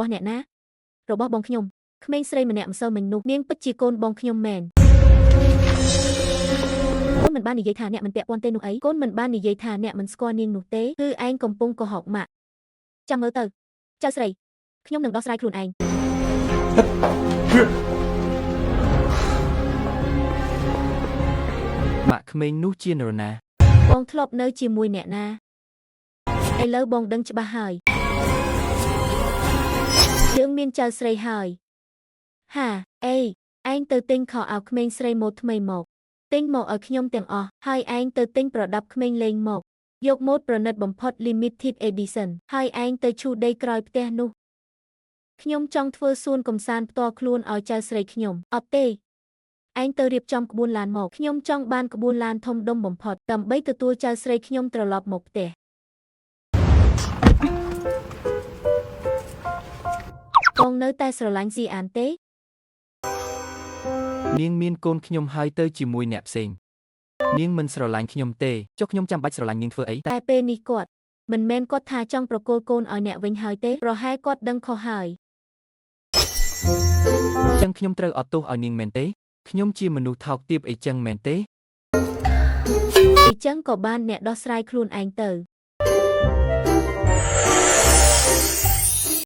របស់អ្នកណារបស់បងខ្ញុំក្មេងស្រីម្នាក់ម្សិលមិញនោះនាងពិតជាកូនបងខ្ញុំមែនកូនមិនបាននិយាយថាអ្នកមិនពាក់ព័ន្ធទេនោះអីកូនមិនបាននិយាយថាអ្នកមិនស្គាល់នាងនោះទេគឺឯងកំពុងកុហកម៉ាក់ចាំមើលទៅចៅស្រីខ្ញុំនឹងដោះស្រាយខ្លួនឯងម៉ាក់ក្មេងនោះជានរណាបងធ្លាប់នៅជាមួយអ្នកណាឥឡូវបងដឹងច្បាស់ហើយយើងមានចៅស្រីហើយហាអេឯងទៅទិញខោអាវក្មេងស្រីម៉ូដថ្មីមកទិញមកឲ្យខ្ញុំទាំងអស់ហើយឯងទៅទិញប្រដាប់ក្មេងលេងមកយកម៉ូដប្រណិតបំផុត Limited Edition ហើយឯងទៅឈូដីក្រោយផ្ទះនោះខ្ញុំចង់ធ្វើសួនកំសាន្តផ្ទាល់ខ្លួនឲ្យចៅស្រីខ្ញុំអត់ទេឯងទៅរៀបចំក្បួនឡានមកខ្ញុំចង់បានក្បួនឡានធំដុំបំផុតដើម្បីទទួលចៅស្រីខ្ញុំត្រឡប់មកផ្ទះបងនៅតែស្រឡាញ់ស៊ីអានទេនាងមានកូនខ្ញុំហើយទៅជាមួយអ្នកផ្សេងនាងមិនស្រឡាញ់ខ្ញុំទេចុះខ្ញុំចាំបាច់ស្រឡាញ់នាងធ្វើអីតែពេលនេះគាត់មិនមែនគាត់ថាចង់ប្រគល់កូនឲ្យអ្នកវិញហើយទេប្រហែលគាត់ដឹងខុសហើយចឹងខ្ញុំត្រូវអត់ទោសឲ្យនាងមែនទេខ្ញុំជាមនុស្សថោកទាបអីចឹងមែនទេអីចឹងក៏បានអ្នកដោះស្រាយខ្លួនឯងទៅ